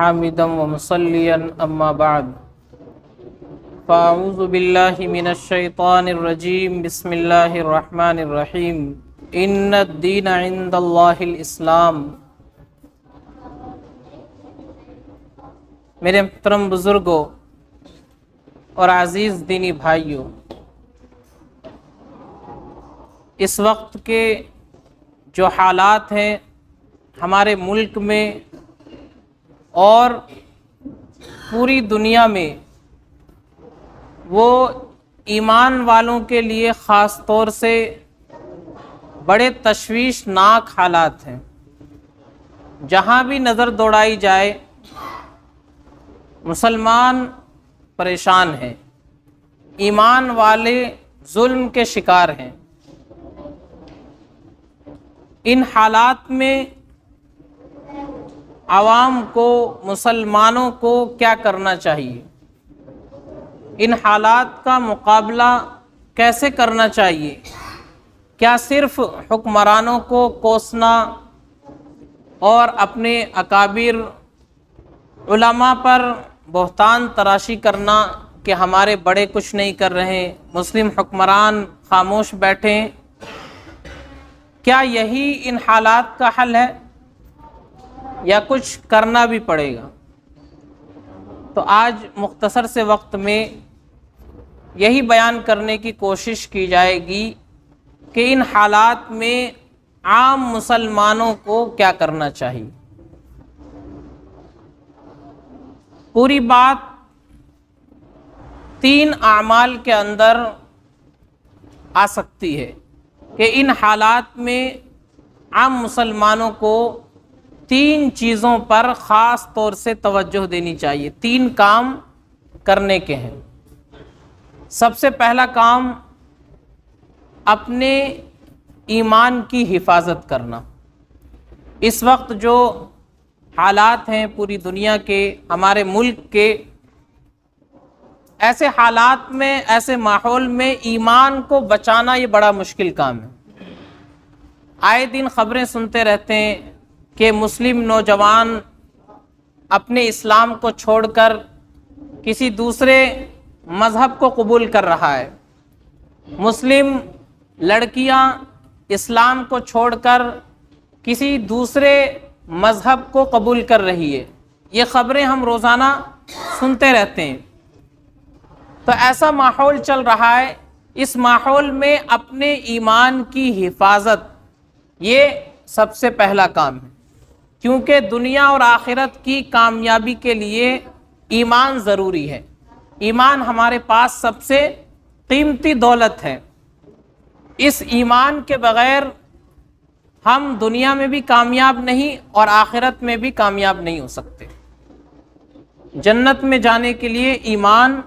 حامدا ومصليا أما بعد فأعوذ بالله من الشيطان الرجيم بسم الله الرحمن الرحيم إن الدين عند الله الإسلام۔ میرے محترم بزرگوں اور عزیز دینی بھائیوں، اس وقت کے جو حالات ہیں ہمارے ملک میں اور پوری دنیا میں، وہ ایمان والوں کے لیے خاص طور سے بڑے تشویشناک حالات ہیں۔ جہاں بھی نظر دوڑائی جائے مسلمان پریشان ہیں، ایمان والے ظلم کے شکار ہیں۔ ان حالات میں عوام کو، مسلمانوں کو کیا کرنا چاہیے؟ ان حالات کا مقابلہ کیسے کرنا چاہیے؟ کیا صرف حکمرانوں کو کوسنا اور اپنے اکابر علماء پر بہتان تراشی کرنا کہ ہمارے بڑے کچھ نہیں کر رہے، مسلم حکمران خاموش بیٹھے، کیا یہی ان حالات کا حل ہے یا کچھ کرنا بھی پڑے گا؟ تو آج مختصر سے وقت میں یہی بیان کرنے کی کوشش کی جائے گی کہ ان حالات میں عام مسلمانوں کو کیا کرنا چاہیے۔ پوری بات 3 اعمال کے اندر آ سکتی ہے کہ ان حالات میں عام مسلمانوں کو 3 چیزوں پر خاص طور سے توجہ دینی چاہیے، 3 کام کرنے کے ہیں۔ سب سے پہلا کام اپنے ایمان کی حفاظت کرنا۔ اس وقت جو حالات ہیں پوری دنیا کے، ہمارے ملک کے، ایسے حالات میں، ایسے ماحول میں ایمان کو بچانا یہ بڑا مشکل کام ہے۔ آئے دن خبریں سنتے رہتے ہیں کہ مسلم نوجوان اپنے اسلام کو چھوڑ کر کسی دوسرے مذہب کو قبول کر رہا ہے، مسلم لڑکیاں اسلام کو چھوڑ کر کسی دوسرے مذہب کو قبول کر رہی ہے۔ یہ خبریں ہم روزانہ سنتے رہتے ہیں۔ تو ایسا ماحول چل رہا ہے، اس ماحول میں اپنے ایمان کی حفاظت یہ سب سے پہلا کام ہے، کیونکہ دنیا اور آخرت کی کامیابی کے لیے ایمان ضروری ہے۔ ایمان ہمارے پاس سب سے قیمتی دولت ہے۔ اس ایمان کے بغیر ہم دنیا میں بھی کامیاب نہیں اور آخرت میں بھی کامیاب نہیں ہو سکتے۔ جنت میں جانے کے لیے ایمان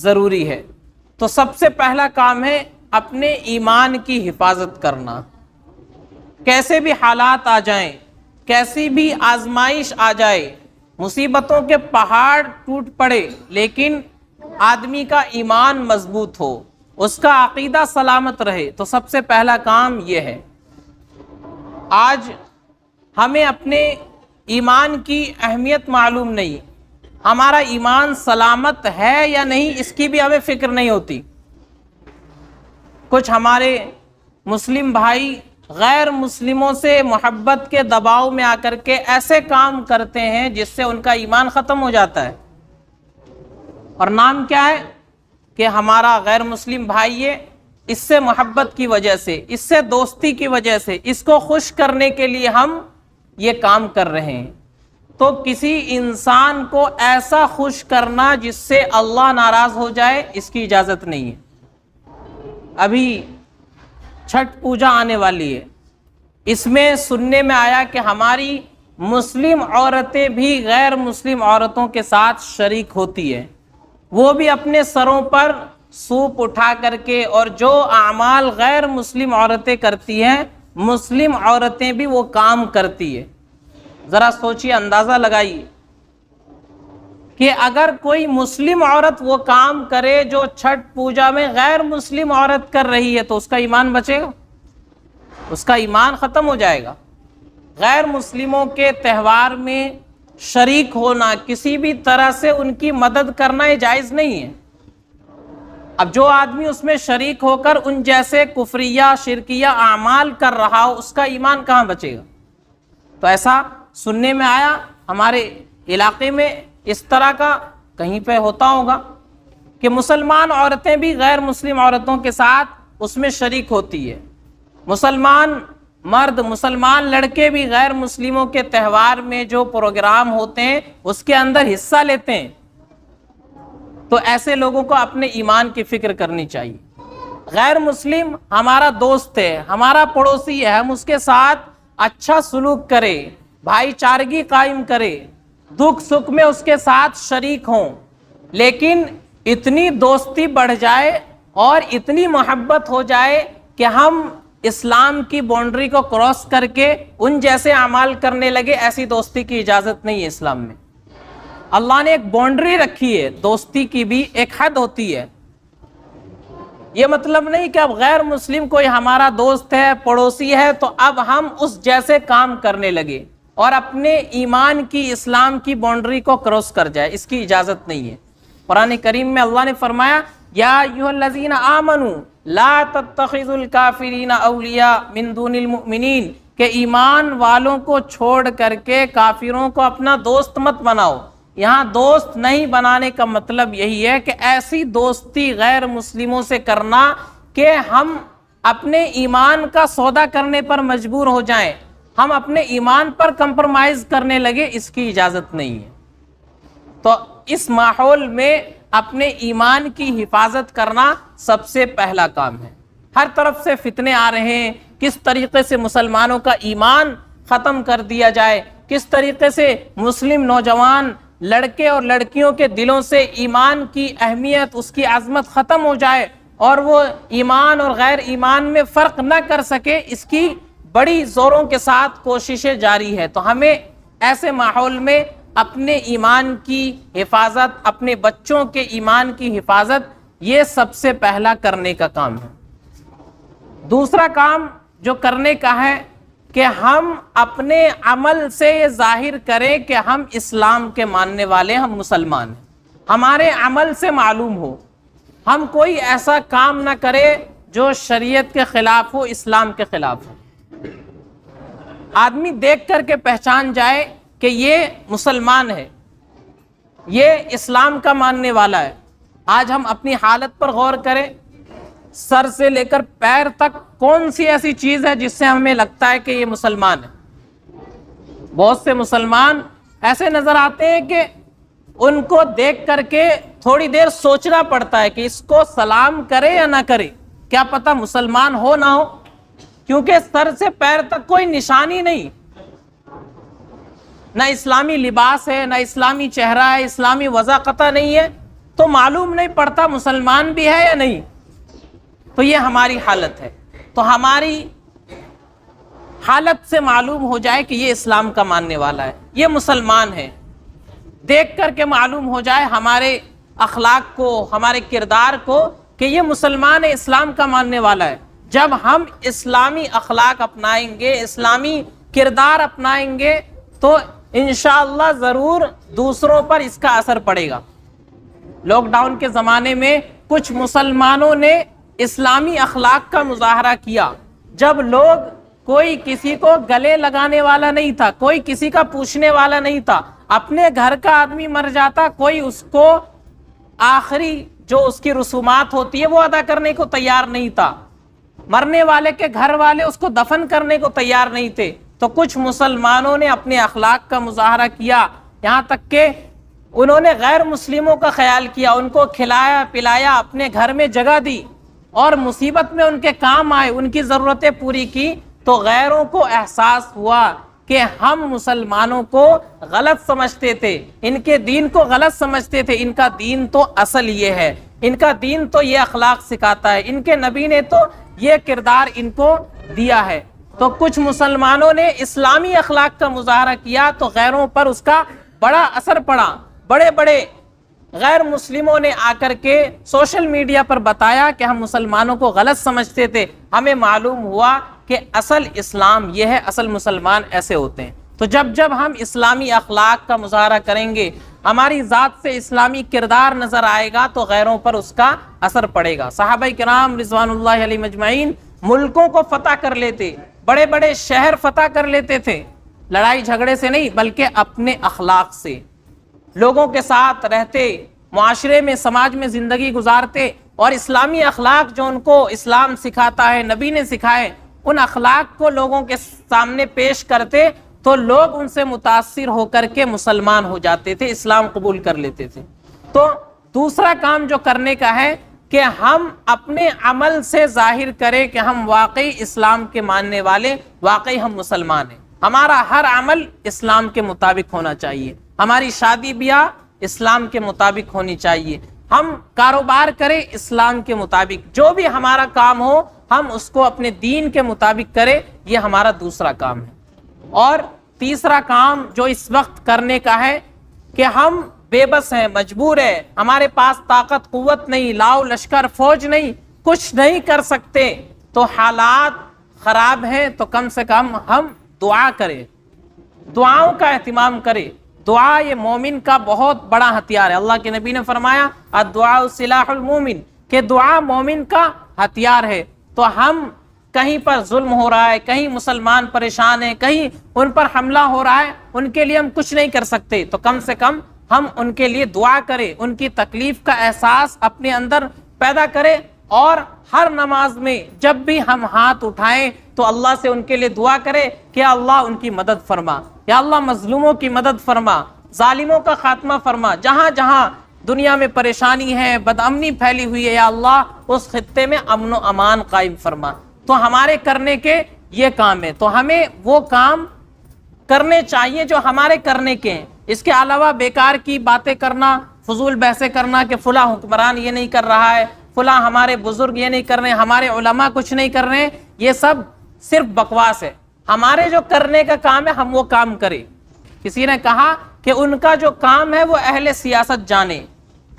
ضروری ہے۔ تو سب سے پہلا کام ہے اپنے ایمان کی حفاظت کرنا۔ کیسے بھی حالات آ جائیں، کیسی بھی آزمائش آ جائے، مصیبتوں کے پہاڑ ٹوٹ پڑے، لیکن آدمی کا ایمان مضبوط ہو، اس کا عقیدہ سلامت رہے، تو سب سے پہلا کام یہ ہے۔ آج ہمیں اپنے ایمان کی اہمیت معلوم نہیں، ہمارا ایمان سلامت ہے یا نہیں اس کی بھی ہمیں فکر نہیں ہوتی۔ کچھ ہمارے مسلم بھائی غیر مسلموں سے محبت کے دباؤ میں آ کر کے ایسے کام کرتے ہیں جس سے ان کا ایمان ختم ہو جاتا ہے۔ اور نام کیا ہے کہ ہمارا غیر مسلم بھائی ہے، اس سے محبت کی وجہ سے، اس سے دوستی کی وجہ سے، اس کو خوش کرنے کے لیے ہم یہ کام کر رہے ہیں۔ تو کسی انسان کو ایسا خوش کرنا جس سے اللہ ناراض ہو جائے، اس کی اجازت نہیں ہے۔ ابھی چھٹ پوجا آنے والی ہے، اس میں سننے میں آیا کہ ہماری مسلم عورتیں بھی غیر مسلم عورتوں کے ساتھ شریک ہوتی ہیں، وہ بھی اپنے سروں پر سوپ اٹھا کر کے، اور جو اعمال غیر مسلم عورتیں کرتی ہیں مسلم عورتیں بھی وہ کام کرتی ہیں۔ ذرا سوچیے، اندازہ لگائیے کہ اگر کوئی مسلم عورت وہ کام کرے جو چھٹ پوجا میں غیر مسلم عورت کر رہی ہے، تو اس کا ایمان بچے گا؟ اس کا ایمان ختم ہو جائے گا۔ غیر مسلموں کے تہوار میں شریک ہونا، کسی بھی طرح سے ان کی مدد کرنا یہ جائز نہیں ہے۔ اب جو آدمی اس میں شریک ہو کر ان جیسے کفریہ شرکیہ اعمال کر رہا ہو، اس کا ایمان کہاں بچے گا؟ تو ایسا سننے میں آیا ہمارے علاقے میں اس طرح کا کہیں پہ ہوتا ہوگا کہ مسلمان عورتیں بھی غیر مسلم عورتوں کے ساتھ اس میں شریک ہوتی ہے، مسلمان مرد مسلمان لڑکے بھی غیر مسلموں کے تہوار میں جو پروگرام ہوتے ہیں اس کے اندر حصہ لیتے ہیں۔ تو ایسے لوگوں کو اپنے ایمان کی فکر کرنی چاہیے۔ غیر مسلم ہمارا دوست ہے، ہمارا پڑوسی ہے، ہم اس کے ساتھ اچھا سلوک کرے، بھائی چارگی قائم کرے، دکھ سکھ میں اس کے ساتھ شریک ہوں، لیکن اتنی دوستی بڑھ جائے اور اتنی محبت ہو جائے کہ ہم اسلام کی باؤنڈری کو کراس کر کے ان جیسے اعمال کرنے لگے، ایسی دوستی کی اجازت نہیں ہے اسلام میں۔ اللہ نے ایک باؤنڈری رکھی ہے، دوستی کی بھی ایک حد ہوتی ہے۔ یہ مطلب نہیں کہ اب غیر مسلم کوئی ہمارا دوست ہے، پڑوسی ہے تو اب ہم اس جیسے کام کرنے لگے اور اپنے ایمان کی اسلام کی باؤنڈری کو کراس کر جائے، اس کی اجازت نہیں ہے۔ قرآن کریم میں اللہ نے فرمایا یا ایھا الذین آمنوا لا تتخذوا الکافرین اولیاء من دون المؤمنین، کہ ایمان والوں کو چھوڑ کر کے کافروں کو اپنا دوست مت بناؤ۔ یہاں دوست نہیں بنانے کا مطلب یہی ہے کہ ایسی دوستی غیر مسلموں سے کرنا کہ ہم اپنے ایمان کا سودا کرنے پر مجبور ہو جائیں، ہم اپنے ایمان پر کمپرومائز کرنے لگے، اس کی اجازت نہیں ہے۔ تو اس ماحول میں اپنے ایمان کی حفاظت کرنا سب سے پہلا کام ہے۔ ہر طرف سے فتنے آ رہے ہیں، کس طریقے سے مسلمانوں کا ایمان ختم کر دیا جائے، کس طریقے سے مسلم نوجوان لڑکے اور لڑکیوں کے دلوں سے ایمان کی اہمیت، اس کی عظمت ختم ہو جائے اور وہ ایمان اور غیر ایمان میں فرق نہ کر سکے، اس کی بڑی زوروں کے ساتھ کوششیں جاری ہے۔ تو ہمیں ایسے ماحول میں اپنے ایمان کی حفاظت، اپنے بچوں کے ایمان کی حفاظت، یہ سب سے پہلا کرنے کا کام ہے۔ دوسرا کام جو کرنے کا ہے کہ ہم اپنے عمل سے یہ ظاہر کریں کہ ہم اسلام کے ماننے والے، ہم مسلمان ہیں، ہمارے عمل سے معلوم ہو، ہم کوئی ایسا کام نہ کرے جو شریعت کے خلاف ہو، اسلام کے خلاف ہو۔ آدمی دیکھ کر کے پہچان جائے کہ یہ مسلمان ہے، یہ اسلام کا ماننے والا ہے۔ آج ہم اپنی حالت پر غور کریں، سر سے لے کر پیر تک کون سی ایسی چیز ہے جس سے ہمیں لگتا ہے کہ یہ مسلمان ہے؟ بہت سے مسلمان ایسے نظر آتے ہیں کہ ان کو دیکھ کر کے تھوڑی دیر سوچنا پڑتا ہے کہ اس کو سلام کرے یا نہ کرے، کیا پتہ مسلمان ہو نہ ہو، کیونکہ سر سے پیر تک کوئی نشانی نہیں، نہ اسلامی لباس ہے، نہ اسلامی چہرہ ہے، اسلامی وضاحت نہیں ہے، تو معلوم نہیں پڑتا مسلمان بھی ہے یا نہیں۔ تو یہ ہماری حالت ہے۔ تو ہماری حالت سے معلوم ہو جائے کہ یہ اسلام کا ماننے والا ہے، یہ مسلمان ہے، دیکھ کر کے معلوم ہو جائے ہمارے اخلاق کو، ہمارے کردار کو کہ یہ مسلمان ہے، اسلام کا ماننے والا ہے۔ جب ہم اسلامی اخلاق اپنائیں گے، اسلامی کردار اپنائیں گے تو انشاءاللہ ضرور دوسروں پر اس کا اثر پڑے گا۔ لاک ڈاؤن کے زمانے میں کچھ مسلمانوں نے اسلامی اخلاق کا مظاہرہ کیا، جب لوگ کوئی کسی کو گلے لگانے والا نہیں تھا، کوئی کسی کا پوچھنے والا نہیں تھا، اپنے گھر کا آدمی مر جاتا کوئی اس کو آخری جو اس کی رسومات ہوتی ہے وہ ادا کرنے کو تیار نہیں تھا، مرنے والے کے گھر والے اس کو دفن کرنے کو تیار نہیں تھے، تو کچھ مسلمانوں نے اپنے اخلاق کا مظاہرہ کیا، یہاں تک کہ انہوں نے غیر مسلموں کا خیال کیا، ان کو کھلایا پلایا، اپنے گھر میں جگہ دی اور مصیبت میں ان کے کام آئے، ان کی ضرورتیں پوری کی، تو غیروں کو احساس ہوا کہ ہم مسلمانوں کو غلط سمجھتے تھے، ان کے دین کو غلط سمجھتے تھے، ان کا دین تو اصل یہ ہے، ان کا دین تو یہ اخلاق سکھاتا ہے، ان کے نبی نے تو یہ کردار ان کو دیا ہے۔ تو کچھ مسلمانوں نے اسلامی اخلاق کا مظاہرہ کیا تو غیروں پر اس کا بڑا اثر پڑا، بڑے بڑے غیر مسلموں نے آ کر کے سوشل میڈیا پر بتایا کہ ہم مسلمانوں کو غلط سمجھتے تھے، ہمیں معلوم ہوا کہ اصل اسلام یہ ہے، اصل مسلمان ایسے ہوتے ہیں۔ تو جب جب ہم اسلامی اخلاق کا مظاہرہ کریں گے، ہماری ذات سے اسلامی کردار نظر آئے گا، تو غیروں پر اس کا اثر پڑے گا۔ صحابہ کرام رضوان اللہ علیہ مجمعین ملکوں کو فتح کر لیتے، بڑے بڑے شہر فتح کر لیتے تھے، لڑائی جھگڑے سے نہیں بلکہ اپنے اخلاق سے، لوگوں کے ساتھ رہتے، معاشرے میں سماج میں زندگی گزارتے، اور اسلامی اخلاق جو ان کو اسلام سکھاتا ہے، نبی نے سکھائے، ان اخلاق کو لوگوں کے سامنے پیش کرتے تو لوگ ان سے متاثر ہو کر کے مسلمان ہو جاتے تھے، اسلام قبول کر لیتے تھے۔ تو دوسرا کام جو کرنے کا ہے کہ ہم اپنے عمل سے ظاہر کریں کہ ہم واقعی اسلام کے ماننے والے، واقعی ہم مسلمان ہیں۔ ہمارا ہر عمل اسلام کے مطابق ہونا چاہیے، ہماری شادی بیاہ اسلام کے مطابق ہونی چاہیے، ہم کاروبار کریں اسلام کے مطابق، جو بھی ہمارا کام ہو ہم اس کو اپنے دین کے مطابق کریں، یہ ہمارا دوسرا کام ہے۔ اور تیسرا کام جو اس وقت کرنے کا ہے کہ ہم بے بس ہیں، مجبور ہیں، ہمارے پاس طاقت قوت نہیں، لاؤ لشکر فوج نہیں، کچھ نہیں کر سکتے، تو حالات خراب ہیں، تو کم سے کم ہم دعا کریں، دعاؤں کا اہتمام کریں۔ دعا یہ مومن کا بہت بڑا ہتھیار ہے۔ اللہ کے نبی نے فرمایا الدعاء سلاح المومن، کہ دعا مومن کا ہتھیار ہے۔ تو ہم کہیں پر ظلم ہو رہا ہے، کہیں مسلمان پریشان ہیں، کہیں ان پر حملہ ہو رہا ہے، ان کے لیے ہم کچھ نہیں کر سکتے، تو کم سے کم ہم ان کے لیے دعا کریں، ان کی تکلیف کا احساس اپنے اندر پیدا کریں، اور ہر نماز میں جب بھی ہم ہاتھ اٹھائیں تو اللہ سے ان کے لیے دعا کریں کہ اللہ ان کی مدد فرما، یا اللہ مظلوموں کی مدد فرما، ظالموں کا خاتمہ فرما، جہاں جہاں دنیا میں پریشانی ہے، بدامنی پھیلی ہوئی ہے، یا اللہ اس خطے میں امن و امان قائم فرما۔ تو ہمارے کرنے کے یہ کام ہے، تو ہمیں وہ کام کرنے چاہیے جو ہمارے کرنے کے ہیں۔ اس کے علاوہ بیکار کی باتیں کرنا، فضول بحثیں کرنا کہ فلاں حکمران یہ نہیں کر رہا ہے، فلاں ہمارے بزرگ یہ نہیں کر رہے ہیں، ہمارے علماء کچھ نہیں کر رہے ہیں، یہ سب صرف بکواس ہے۔ ہمارے جو کرنے کا کام ہے ہم وہ کام کریں۔ کسی نے کہا کہ ان کا جو کام ہے وہ اہل سیاست جانے،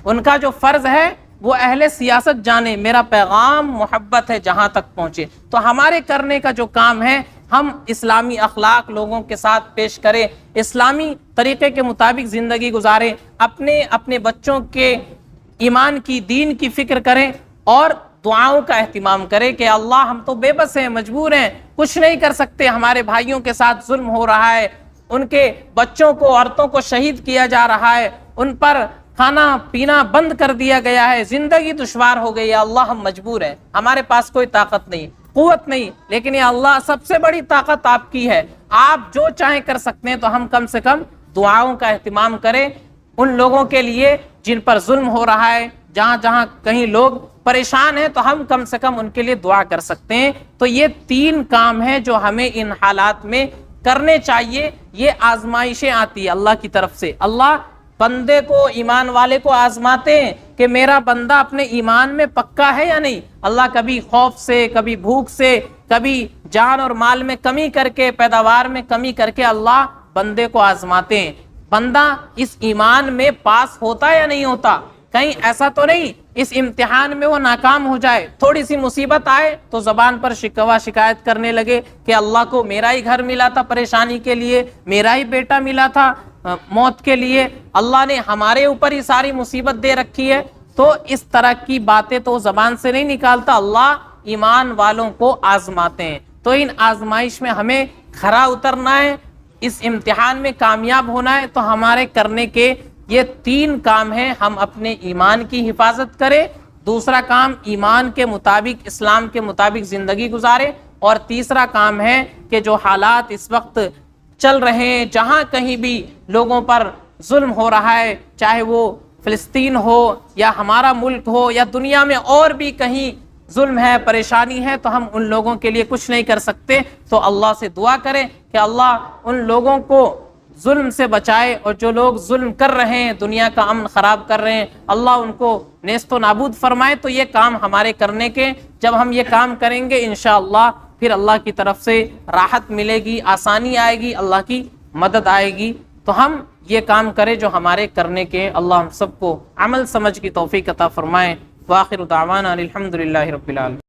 ان کا جو فرض ہے وہ اہل سیاست جانے، میرا پیغام محبت ہے جہاں تک پہنچے۔ تو ہمارے کرنے کا جو کام ہے ہم اسلامی اخلاق لوگوں کے ساتھ پیش کریں، اسلامی طریقے کے مطابق زندگی گزاریں، اپنے بچوں کے ایمان کی، دین کی فکر کریں، اور دعاؤں کا اہتمام کریں کہ اللہ ہم تو بے بس ہیں، مجبور ہیں، کچھ نہیں کر سکتے، ہمارے بھائیوں کے ساتھ ظلم ہو رہا ہے، ان کے بچوں کو، عورتوں کو شہید کیا جا رہا ہے، ان پر کھانا پینا بند کر دیا گیا ہے، زندگی دشوار ہو گئی ہے، اللہ ہم مجبور ہیں، ہمارے پاس کوئی طاقت نہیں، قوت نہیں، لیکن یا اللہ سب سے بڑی طاقت آپ کی ہے، آپ جو چاہیں کر سکتے ہیں، تو ہم کم سے کم دعاؤں کا اہتمام کریں ان لوگوں کے لیے جن پر ظلم ہو رہا ہے، جہاں جہاں کہیں لوگ پریشان ہیں، تو ہم کم سے کم ان کے لیے دعا کر سکتے ہیں۔ تو یہ تین کام ہیں جو ہمیں ان حالات میں کرنے چاہیے۔ یہ آزمائشیں آتی ہیں اللہ کی طرف سے، اللہ بندے کو، ایمان والے کو آزماتے ہیں کہ میرا بندہ اپنے ایمان میں پکا ہے یا نہیں۔ اللہ کبھی خوف سے، کبھی بھوک سے، کبھی جان اور مال میں کمی کر کے، پیداوار میں کمی کر کے اللہ بندے کو آزماتے ہیں، بندہ اس ایمان میں پاس ہوتا یا نہیں ہوتا۔ کہیں ایسا تو نہیں اس امتحان میں وہ ناکام ہو جائے، تھوڑی سی مصیبت آئے تو زبان پر شکوہ شکایت کرنے لگے کہ اللہ کو میرا ہی گھر ملا تھا پریشانی کے لیے، میرا ہی بیٹا ملا تھا موت کے لیے، اللہ نے ہمارے اوپر ہی ساری مصیبت دے رکھی ہے۔ تو اس طرح کی باتیں تو زبان سے نہیں نکالتا، اللہ ایمان والوں کو آزماتے ہیں۔ تو ان آزمائش میں ہمیں کھرا اترنا ہے، اس امتحان میں کامیاب ہونا ہے، تو ہمارے کرنے کے یہ تین کام ہیں۔ ہم اپنے ایمان کی حفاظت کریں، دوسرا کام ایمان کے مطابق، اسلام کے مطابق زندگی گزارے، اور تیسرا کام ہے کہ جو حالات اس وقت چل رہے ہیں، جہاں کہیں بھی لوگوں پر ظلم ہو رہا ہے، چاہے وہ فلسطین ہو یا ہمارا ملک ہو یا دنیا میں اور بھی کہیں ظلم ہے، پریشانی ہے، تو ہم ان لوگوں کے لیے کچھ نہیں کر سکتے، تو اللہ سے دعا کریں کہ اللہ ان لوگوں کو ظلم سے بچائے، اور جو لوگ ظلم کر رہے ہیں، دنیا کا امن خراب کر رہے ہیں، اللہ ان کو نیست و نابود فرمائے۔ تو یہ کام ہمارے کرنے کے، جب ہم یہ کام کریں گے انشاءاللہ پھر اللہ کی طرف سے راحت ملے گی، آسانی آئے گی، اللہ کی مدد آئے گی۔ تو ہم یہ کام کریں جو ہمارے کرنے کے، اللہ ہم سب کو عمل سمجھ کی توفیق عطا فرمائے۔ وآخر دعوانا الحمدللہ رب العالمین۔